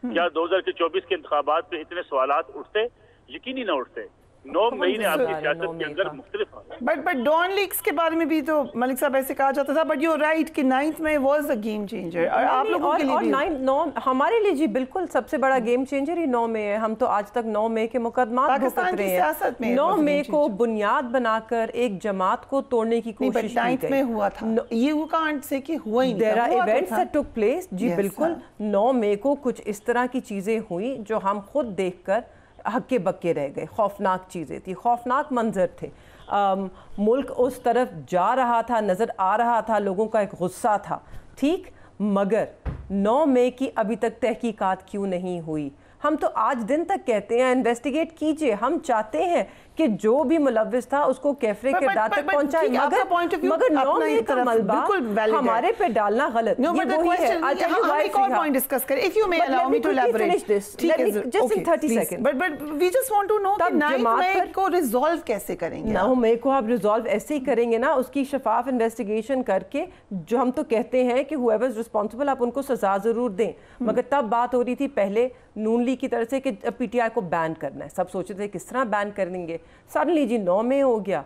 क्या 2024 के इंतखाबात पे इतने सवालात उठते? यकीनी ना उठते। 9 मई ने आपकी सियासत के अंदर मुख्तलिफ बट डॉन लीक्स के बारे में भी तो मलिक साहब ऐसे कहा जाता था, बट यू राइट कि 9 मई वाज अ गेम चेंजर, और आप लोगों के लिए भी 9 हमारे लिए जी बिल्कुल सबसे बड़ा गेम चेंजर ही 9 मई है। हम तो आज तक 9 मई के मुकदमात भुगत रहे हैं। 9 मई को बुनियाद बनाकर एक जमात को तोड़ने की कोशिश की गई। में हुआ था, यू कांट से कि हुआ ही नहीं, there are events that took place जी, बिल्कुल 9 मई को कुछ इस तरह की चीजें हुई जो हम खुद देखकर हक्के बक्के रह गए। खौफनाक चीज़ें थी, खौफनाक मंजर थे। मुल्क उस तरफ जा रहा था, नज़र आ रहा था, लोगों का एक गुस्सा था ठीक, मगर 9 मई की अभी तक तहकीकात क्यों नहीं हुई? हम तो आज दिन तक कहते हैं इन्वेस्टिगेट कीजिए, हम चाहते हैं कि जो भी मुलव्विस था उसको कैफरे के दांत तक पहुंचाए, मगर 9 मई का मलबा हमारे पे डालना गलत। No, but the question, हम एक और point discuss करें, if you may allow me to elaborate. Finish this. Just in 30 seconds. But we just want to know कि 9 मई को resolve कैसे करेंगे? 9 मई को आप resolve ऐसे ही करेंगे ना, उसकी शफाफ इन्वेस्टिगेशन करके, जो हम तो कहते हैं कि whoever is responsible आप उनको सजा जरूर दें, मगर तब बात हो रही थी पहले नून लीग की तरफ से कि पीटीआई को बैन करना है, सब सोचते थे किस तरह बैन करेंगे, सडनली जी 9 मई हो गया,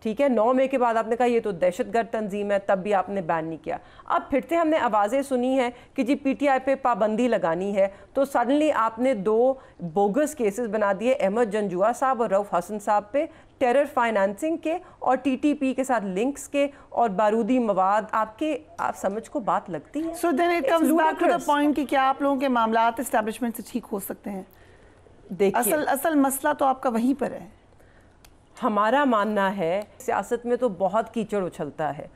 ठीक है। 9 मई के बाद आपने कहा ये तो दहशतगर्द तंजीम है, तब भी आपने बैन नहीं किया। अब फिर से हमने आवाज़ें सुनी हैं कि जी पीटीआई पे पाबंदी लगानी है, तो सडनली आपने 2 बोगस केसेस बना दिए, अहमद जंजुआ साहब और रऊफ हसन साहब पे, टेरर फाइनेंसिंग के और टीटीपी के साथ लिंक्स के और बारूदी मवाद। आप समझ को बात लगती है? So then it comes back to the point कि क्या आप लोगों के मामलात एस्टैब्लिशमेंट से ठीक हो सकते हैं? देखिए, असल मसला तो आपका वहीं पर है। हमारा मानना है सियासत में तो बहुत कीचड़ उछलता है,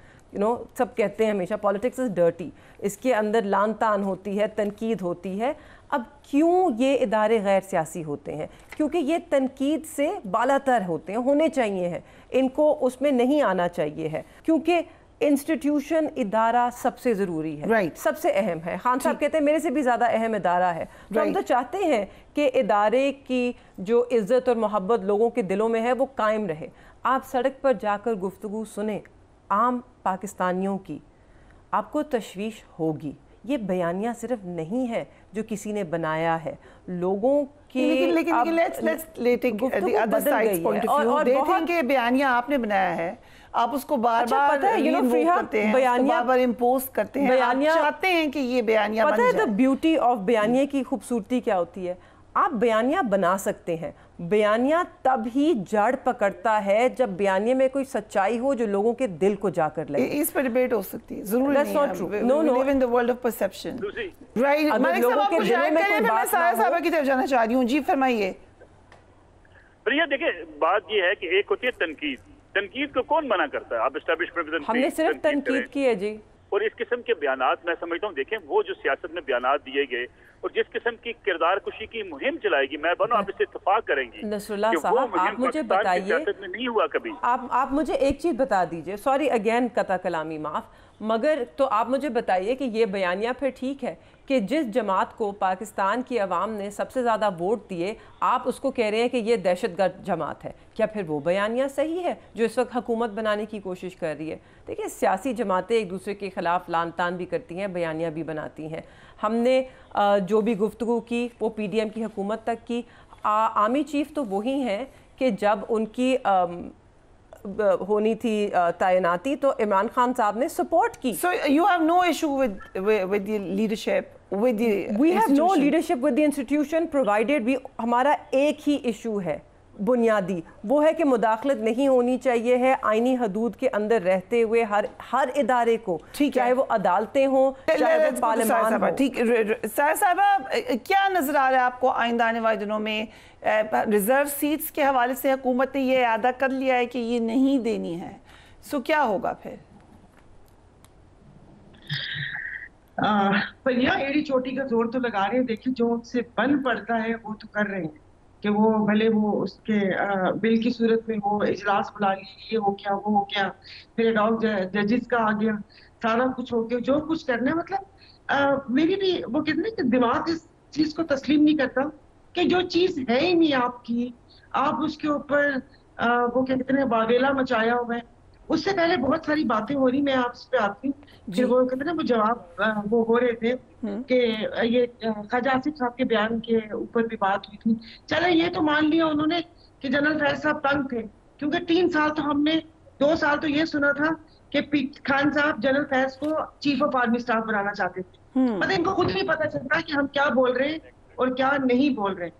सब कहते हैं हमेशा पॉलिटिक्स इज डर्टी, इसके अंदर लान तान होती है, तनकीद होती है। अब क्यों ये इदारे गैर सियासी होते हैं? क्योंकि ये तनकीद से बालातर होते हैं, होने चाहिए हैं, इनको उसमें नहीं आना चाहिए है, क्योंकि इंस्टीट्यूशन इदारा सबसे ज़रूरी है, सबसे अहम है। खान साहब कहते हैं मेरे से भी ज़्यादा अहम इदारा है, तो हम तो चाहते हैं कि इदारे की जो इज़्ज़त और मोहब्बत लोगों के दिलों में है वो कायम रहे। आप सड़क पर जाकर गुफ्तगू सुने आम पाकिस्तानियों की, आपको तशवीश होगी। ये बयानियाँ सिर्फ नहीं है जो किसी ने बनाया है, लोगों की बयानियाँ आपने बनाया है, आप उसको बार बार इम्पोज करते हैं, आप चाहते हैं कि ये बयानियाँ पता है द ब्यूटी ऑफ बयानिया की खूबसूरती क्या होती है? आप बयानियाँ बना सकते हैं, बयानियाँ तब ही जड़ पकड़ता है जब बयानिया में कोई सच्चाई हो जो लोगों के दिल को जाकर लगे। इस पर डिबेट हो सकती है, जरूरी नहीं है। No, no. We live in the world of perception. Right. Malik साहब आप कुछ ऐड करिए, फिर मैं साया साहबा की तरफ जाना चाह रही हूँ। जी फरमाइए। प्रिया देखिए, बात ये है कि एक होती है तनकीद, तनकीद को कौन मना करता है? आप एस्टैब्लिशमेंट हमने सिर्फ तनकीद की है जी। और इस किस्म के बयानात मैं समझता हूँ, देखें वो जो सियासत में बयानात दिए गए और जिस किस्म की किरदार कुशी की मुहिम चलाएगी, मैं बनो आप इससे इत्तेफाक करेंगी नसरुल्लाह साहब, आप मुझे बताइए, नहीं हुआ कभी। आप मुझे एक चीज़ बता दीजिए, सॉरी अगेन कता कलामी माफ, मगर तो आप मुझे बताइए कि ये बयानिया फिर ठीक है कि जिस जमात को पाकिस्तान की अवाम ने सबसे ज़्यादा वोट दिए, आप उसको कह रहे हैं कि ये दहशतगर्द जमात है, क्या फिर वो बयानिया सही है जो इस वक्त हुकूमत बनाने की कोशिश कर रही है? देखिए, सियासी जमातें एक दूसरे के ख़िलाफ़ लान तान भी करती हैं, बयानिया भी बनाती हैं। हमने जो भी गुफ्तगू की वो PDM की हुकूमत तक की। आर्मी चीफ तो वही हैं कि जब उनकी होनी थी तैनाती तो इमरान खान साहब ने सपोर्ट की। So you have no issue with the leadership, with the we have no leadership with the institution provided we, हमारा एक ही इशू है बुनियादी, वो है कि मुदाखलत नहीं होनी चाहिए है आईनी हदूद के अंदर रहते हुए हर इदारे को, चाहे वो अदालतें हों चाहे वो पार्लियामान हो। ठीक, साया साहबा क्या नजर आ रहा है आपको आइंदा आने वाले दिनों में? रिजर्व सीट्स के हवाले से हुकूमत ने ये अदा कर लिया है कि ये नहीं देनी है, सो क्या होगा फिर? पर यहाँ एड़ी चोटी का जोर तो लगा रहे हैं। देखिए, जो उनसे बन पड़ता है वो तो कर रहे हैं कि वो भले वो उसके बिल की सूरत में वो इजलास बुला लीजिए, ये हो क्या वो हो क्या, फिर एडॉक जजेस का आ गया, सारा कुछ हो गया, जो कुछ करना है। मतलब मेरी भी वो कहते हैं कि दिमाग इस चीज को तस्लीम नहीं करता कि जो चीज है ही नहीं आपकी, आप उसके ऊपर वो क्या कहते हैं बागेला मचाया हुआ है। उससे पहले बहुत सारी बातें हो रही, मैं आप इस पे आती हूँ। फिर वो कहते हैं वो जवाब वो हो रहे थे कि ये ख्वाजा आसिफ साहब के बयान के ऊपर भी बात हुई थी। चले ये तो मान लिया उन्होंने कि जनरल फैज साहब तंग थे, क्योंकि 3 साल तो हमने 2 साल तो ये सुना था कि खान साहब जनरल फैज को चीफ ऑफ आर्मी स्टाफ बनाना चाहते थे। मतलब इनको खुद नहीं पता चलता कि हम क्या बोल रहे हैं और क्या नहीं बोल रहे।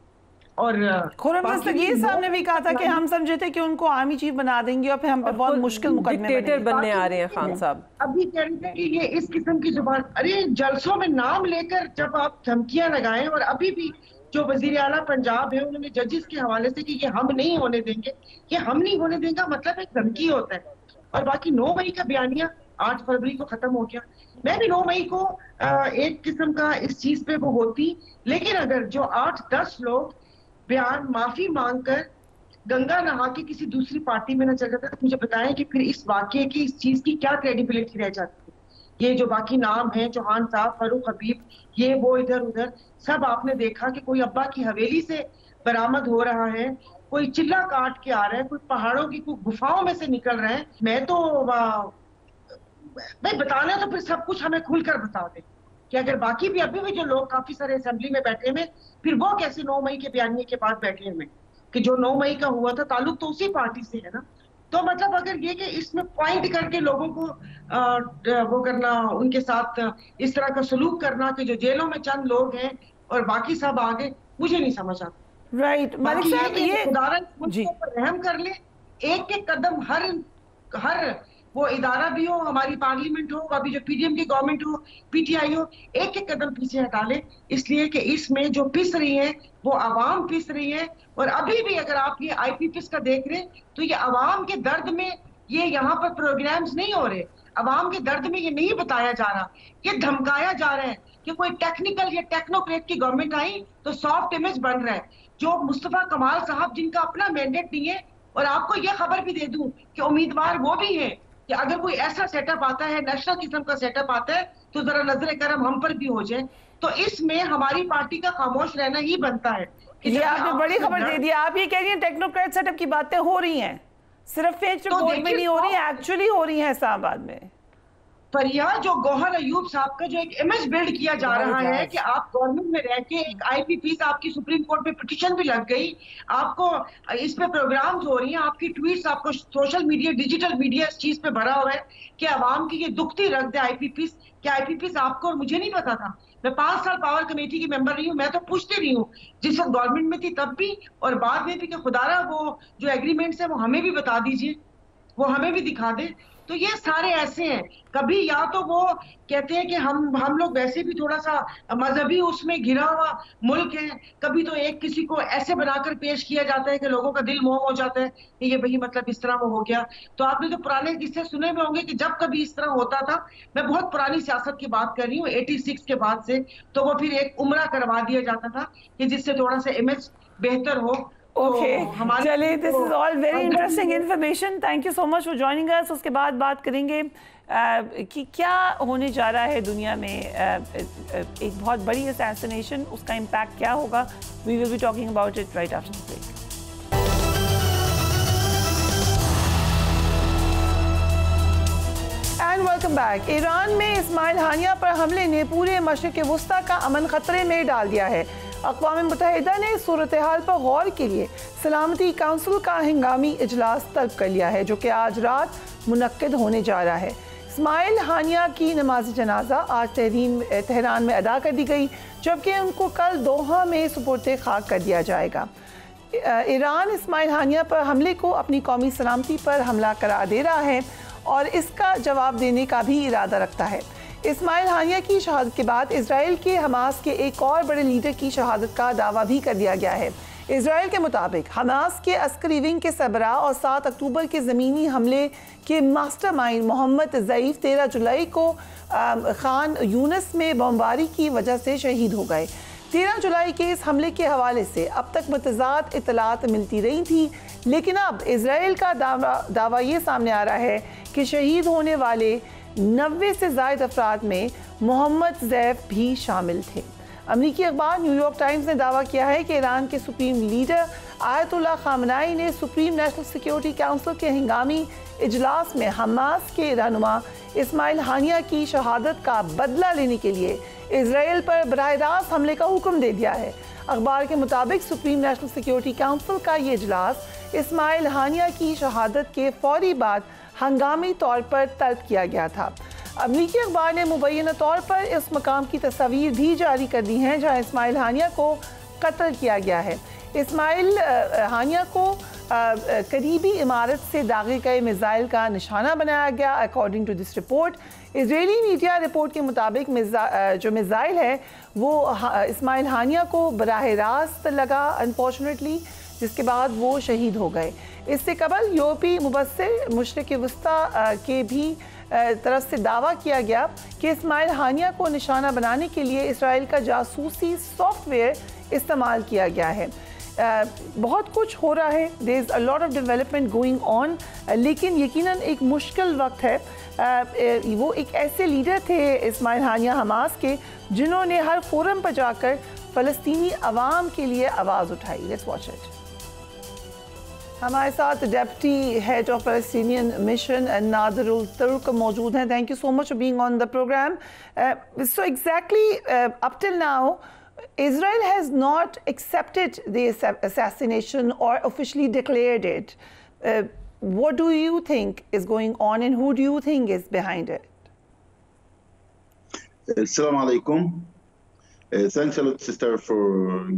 और खुर्रम दस्तगीर साहब ने भी कहा था कि हम समझे थे कि उनको आर्मी चीफ बना देंगे और फिर हम पे बहुत मुश्किल मुकदमे डिक्टेटर बनने आ रहे हैं खान साहब। अभी कह रहे थे कि ये इस किस्म की जुबान, अरे जलसों में नाम लेकर जब आप धमकियां लगाएं, और अभी भी जो वजीर आला पंजाब है उन्होंने जजेस के हवाले से कि ये हम नहीं होने देंगे, ये हम नहीं होने देंगे मतलब एक धमकी होता है। और बाकी 9 मई का बयानिया 8 फरवरी को खत्म हो गया। मैं भी 9 मई को एक किस्म का इस चीज पे वो होती, लेकिन अगर जो 8-10 लोग बयान माफी मांग कर गंगा नहा के किसी दूसरी पार्टी में न चल जाते तो मुझे बताएं कि फिर इस वाकये की, इस चीज की क्या क्रेडिबिलिटी रह जाती है। ये जो बाकी नाम हैं, चौहान साहब, फारूक हबीब, ये वो इधर उधर सब आपने देखा कि कोई अब्बा की हवेली से बरामद हो रहा है, कोई चिल्ला काट के आ रहा है, कोई पहाड़ों की कोई गुफाओं में से निकल रहे हैं। मैं तो भाई बताना तो फिर सब कुछ हमें खुलकर बता दे कि अगर बाकी भी अभी भी जो लोग काफी सारे असेंबली में बैठे हुए, फिर वो कैसे 9 मई के बयानिए के बाद बैठे हुए कि जो 9 मई का हुआ था ताल्लुक तो उसी पार्टी से है ना। तो मतलब अगर ये कि इसमें पॉइंट करके लोगों को वो करना, उनके साथ इस तरह का सलूक करना कि जो जेलों में चंद लोग हैं और बाकी सब आगे, मुझे नहीं समझ आता। राइट मलिक साहब, ये रहम कर ले, एक एक कदम हर वो इदारा भी हो, हमारी पार्लियामेंट हो, अभी जो पीडीएम की गवर्नमेंट हो, पीटीआई हो, एक एक कदम पीछे हटा ले, इसलिए कि इसमें जो पिस रही है वो आवाम पिस रही है। और अभी भी अगर आप ये आईपीपीएस का देख रहे तो ये आवाम के दर्द में ये यहाँ पर प्रोग्राम्स नहीं हो रहे, आवाम के दर्द में ये नहीं बताया जा रहा, ये धमकाया जा रहा है कि कोई टेक्निकल या टेक्नोक्रेट की गवर्नमेंट आई तो सॉफ्ट इमेज बन रहा है। जो मुस्तफा कमाल साहब जिनका अपना मैंडेट नहीं है, और आपको ये खबर भी दे दूं कि उम्मीदवार वो भी है कि अगर कोई ऐसा सेटअप आता है, नेशनल किस्म का सेटअप आता है, तो जरा नजर करम हम पर भी हो जाए। तो इसमें हमारी पार्टी का खामोश रहना ही बनता है। ये आपने बड़ी खबर दे दी। आप ये कह रही हैं टेक्नोक्रेट सेटअप की बातें हो रही हैं, सिर्फ फेक रिपोर्ट में नहीं हो रही है, एक्चुअली हो रही है इस्लामाबाद में। पर यह जो गौहर अयूब साहब का जो एक इमेज बिल्ड किया जा रहा है कि आप गवर्नमेंट में रह के एक आईपीपीएस, आपकी सुप्रीम कोर्ट में पिटीशन भी लग गई, आपको इस पे प्रोग्राम्स हो रही हैं, आपकी ट्वीट्स, आपको सोशल मीडिया, डिजिटल मीडिया इस चीज पे भरा हुआ है कि आवाम की ये दुखती रख दे आईपीपीएस। कि आईपीपीएस आपको और मुझे नहीं पता था, मैं 5 साल पावर कमेटी की मेंबर रही हूँ, मैं तो पूछती रही हूँ जिस वक्त गवर्नमेंट में थी तब भी और बाद में भी कि खुदारा वो जो एग्रीमेंट्स है वो हमें भी बता दीजिए, वो हमें भी दिखा दे। तो ये सारे ऐसे हैं, कभी या तो वो कहते हैं कि हम लोग वैसे भी थोड़ा सा मजहबी उसमें घिरा हुआ मुल्क है, कभी तो एक किसी को ऐसे बनाकर पेश किया जाता है कि लोगों का दिल मोह हो जाता है कि ये भाई मतलब इस तरह वो हो गया। तो आपने जो पुराने किस्से सुने में होंगे कि जब कभी इस तरह होता था, मैं बहुत पुरानी सियासत की बात कर रही हूँ 86 के बाद से, तो वो फिर एक उम्रा करवा दिया जाता था कि जिससे थोड़ा सा इमेज बेहतर हो। ओके, चलिए, this is all very interesting information, thank you so much for joining अस। उसके बाद बात करेंगे कि क्या होने जा रहा है दुनिया में, एक बहुत बड़ी असैसिनेशन, उसका इम्पैक्ट क्या होगा। We will be talking about it right after the break. And welcome back. Iran में इस्माइल हानिया पर हमले ने पूरे मशरिक़ वुस्ता का अमन खतरे में डाल दिया है। अक़वाम मुत्तहिदा ने सूरत हाल पर गौर के लिए सलामती काउंसिल का हंगामी इजलास तलब कर लिया है, जो कि आज रात मुनक्किद होने जा रहा है। इस्माइल हानिया की नमाज जनाजा आज तेहरान में अदा कर दी गई, जबकि उनको कल दोहा में सुपुर्द खाक कर दिया जाएगा। ईरान इस्माइल हानिया पर हमले को अपनी कौमी सलामती पर हमला करार दे रहा है और इसका जवाब देने का भी इरादा रखता है। इस्माइल हानिया की शहादत के बाद इजराइल के हमास के एक और बड़े लीडर की शहादत का दावा भी कर दिया गया है। इजराइल के मुताबिक हमास के अस्करी विंग के सरबराह और 7 अक्टूबर के ज़मीनी हमले के मास्टरमाइंड मोहम्मद ज़ईफ़ 13 जुलाई को खान यूनिस में बमबारी की वजह से शहीद हो गए। 13 जुलाई के इस हमले के हवाले से अब तक मुतज़ाद इतलात मिलती रही थी, लेकिन अब इजराइल का दावा ये सामने आ रहा है कि शहीद होने वाले 90 से ज़ायद अफराद में मोहम्मद ज़ैफ़ भी शामिल थे। अमरीकी अखबार न्यूयॉर्क टाइम्स ने दावा किया है कि ईरान के सुप्रीम लीडर आयतुल्ला खामनाई ने सुप्रीम नेशनल सिक्योरिटी काउंसिल के हंगामी इजलास में हमास के रहनुमा इस्माइल हानिया की शहादत का बदला लेने के लिए इजराइल पर बराह रास्त हमले का हुक्म दे दिया है। अखबार के मुताबिक सुप्रीम नेशनल सिक्योरिटी काउंसिल का ये इजलास इस्माइल हानिया की शहादत के फौरी बाद हंगामी तौर पर तलब किया गया था। अमरीकी अखबार ने मुबैना तौर पर इस मकाम की तस्वीर भी जारी कर दी हैं जहां इस्माइल हानिया को कत्ल किया गया है। इस्माइल हानिया को करीबी इमारत से दागे गए मिसाइल का निशाना बनाया गया। According to this report, Israeli media report के मुताबिक जो मिसाइल है वो इस्माइल हानिया को बराह रास्त लगा अनफॉर्चुनेटली, जिसके बाद वो शहीद हो गए। इससे कबल यूरोपी मुबस्सिर मशरिक़ वस्ता के भी طرف سے دعویٰ کیا گیا کہ اسماعیل ہانیہ کو نشانہ بنانے کے لیے اسرائیل کا جاسوسی سافٹ ویئر استعمال کیا گیا ہے. بہت کچھ ہو رہا ہے, there is a lot of development going on, لیکن یقیناً ایک مشکل وقت ہے. وہ ایک ایسے لیڈر تھے اسماعیل ہانیہ حماس کے جنہوں نے ہر فورم پر جا کر فلسطینی عوام کے لیے آواز اٹھائی. Let's watch it. ہمارے ساتھ deputy head of Palestinian mission Nader Alturk موجود ہیں. Thank you so much for being on the programme. So exactly up till now Israel has not accepted the assassination or officially declared it. What do you think is going on and who do you think is behind it? Assalamu alaikum. Thanks a lot, sister, for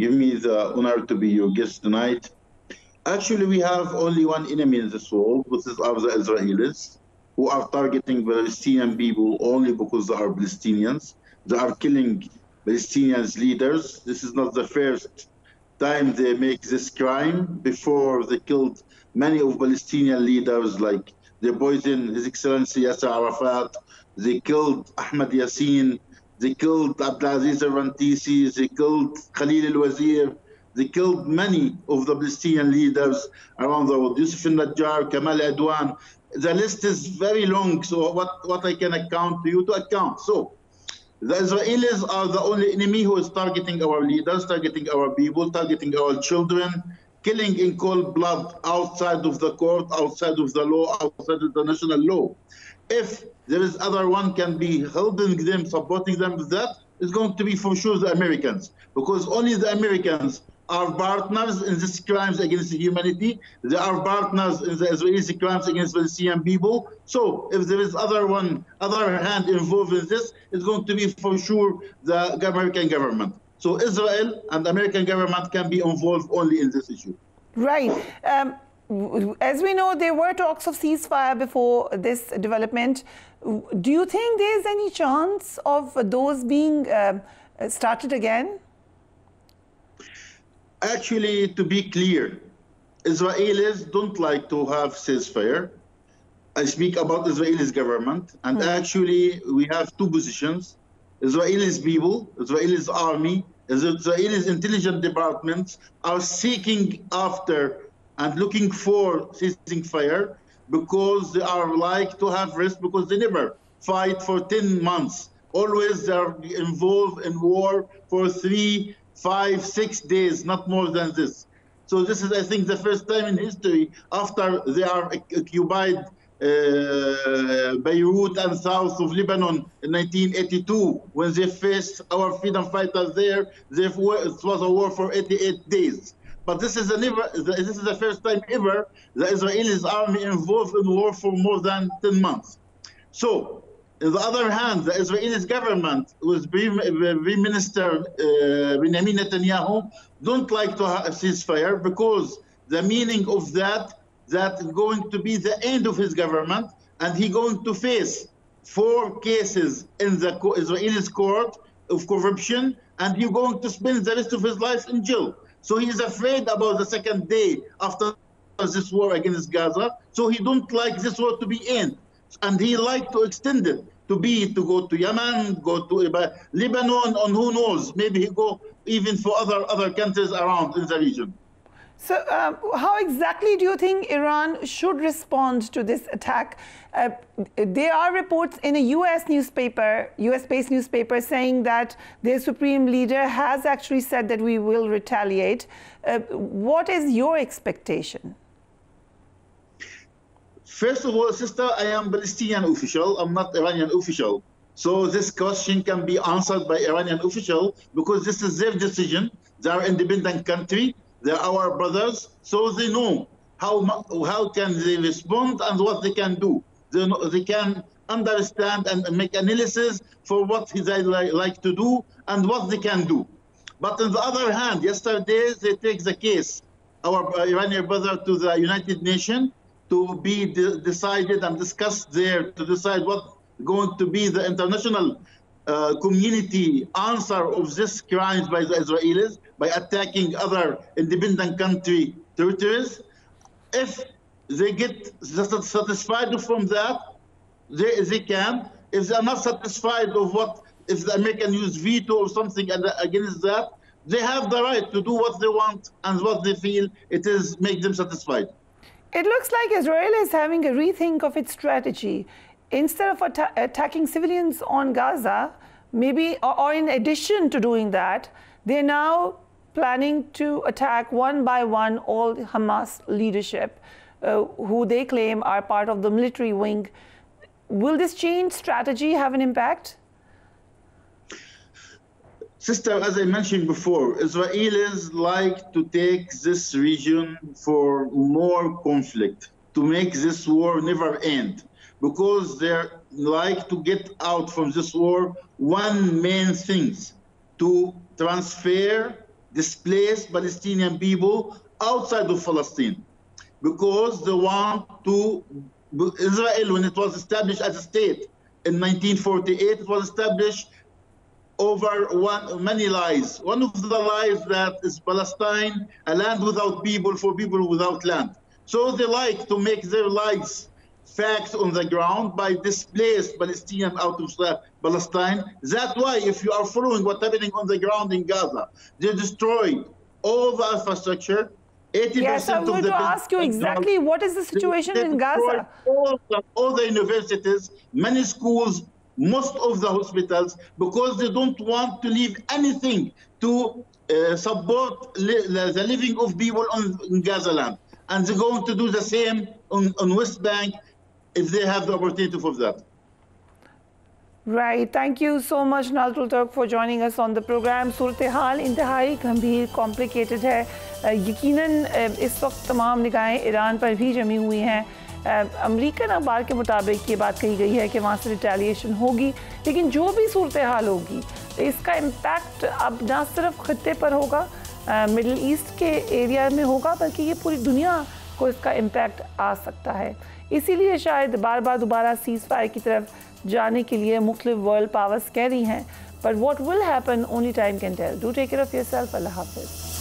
giving me the honor to be your guest tonight. Actually, we have only one enemy in this world, which is the Israelis, who are targeting Palestinian people only because they are Palestinians. They are killing Palestinians leaders. This is not the first time they make this crime. Before, they killed many of Palestinian leaders, like they poisoned His Excellency Yasser Arafat, they killed Ahmed Yassin, they killed Abdelaziz al-Rantisi, they killed Khalil al-Wazir, they killed many of the Palestinian leaders around the world. Yusuf al-Najjar, Kamal Adwan. The list is very long, so what I can account to you to account. So, the Israelis are the only enemy who is targeting our leaders, targeting our people, targeting our children, killing in cold blood outside of the court, outside of the law, outside of the national law. If there is other one can be helping them, supporting them with that, it's going to be for sure the Americans. Because only the Americans are partners in these crimes against humanity. They are partners in the Israeli crimes against Palestinian people. So if there is other hand involved in this, it's going to be for sure the American government. So Israel and the American government can be involved only in this issue. Right. As we know, there were talks of ceasefire before this development. Do you think there is any chance of those being started again? Actually, to be clear, Israelis don't like to have ceasefire. I speak about Israelis government, and actually we have two positions. Israelis people, Israelis army, Israelis intelligence departments are seeking after and looking for ceasing fire because they are like to have rest because they never fight for 10 months. Always they are involved in war for 3, 5, 6 days, not more than this. So this is, I think, the first time in history after they are occupied Beirut and south of Lebanon in 1982, when they faced our freedom fighters there. It was a war for 88 days. But this is the first time ever the Israeli army involved in war for more than 10 months. So, on the other hand, the Israeli government with Prime Minister Benjamin Netanyahu don't like to have a ceasefire because the meaning of that is going to be the end of his government, and he's going to face 4 cases in the Israeli court of corruption, and he's going to spend the rest of his life in jail. So he is afraid about the second day after this war against Gaza. So he don't like this war to be end. And he like to extend it to go to Yemen, go to Lebanon, and who knows, maybe he go even for other countries around in the region. So how exactly do you think Iran should respond to this attack? There are reports in a US-based newspaper saying that their supreme leader has actually said that we will retaliate. What is your expectation? First of all, sister, I am Palestinian official. I'm not Iranian official. So this question can be answered by Iranian official because this is their decision. They are an independent country. They are our brothers. So they know how can they respond and what they can do. They can understand and make analysis for what they like to do and what they can do. But on the other hand, yesterday they take the case, our Iranian brother, to the United Nations, to be decided and discussed there to decide what going to be the international community answer of this crimes by the Israelis by attacking other independent country territories. If they get satisfied from that, they can. If they are not satisfied of what, if the American use veto or something against that, they have the right to do what they want and what they feel it is make them satisfied. It looks like Israel is having a rethink of its strategy. Instead of attacking civilians on Gaza, maybe, or in addition to doing that, they're now planning to attack one by one all Hamas leadership, who they claim are part of the military wing. Will this change strategy have an impact? Sister, as I mentioned before, Israelis like to take this region for more conflict, to make this war never end, because they like to get out from this war one main thing, to transfer displaced Palestinian people outside of Palestine, because they want to, Israel, when it was established as a state in 1948, it was established over many lies. One of the lies that is Palestine, a land without people for people without land. So they like to make their lies facts on the ground by displaced Palestinians out of Palestine. That's why, if you are following what's happening on the ground in Gaza, they destroyed all the infrastructure. 80% yes, I'm going to ask you exactly what is the situation in Gaza. All the universities, many schools, most of the hospitals, because they don't want to leave anything to support the living of people in Gaza land. And they're going to do the same on West Bank if they have the opportunity for that. Right. Thank you so much, Nazrul Turk, for joining us on the program. सूरत-ए-हाल इंतहाई गंभीर, complicated है. यकीनन इस वक्त तमाम निगाहें Iran पर भी जमी हुई हैं. अमेरिकन अखबार के मुताबिक ये बात कही गई है कि वहाँ से रिटेलिएशन होगी, लेकिन जो भी सूरत-ए-हाल होगी इसका इम्पैक्ट अब ना सिर्फ खत्ते पर होगा, मिडिल ईस्ट के एरिया में होगा, बल्कि ये पूरी दुनिया को इसका इम्पैक्ट आ सकता है. इसीलिए शायद बार बार दोबारा सीज़ फायर की तरफ जाने के लिए मुख्तलिफ वर्ल्ड पावर्स कह रही हैं. But what will happen only time can tell. Do take care of yourself. अल्लाह हाफिज़.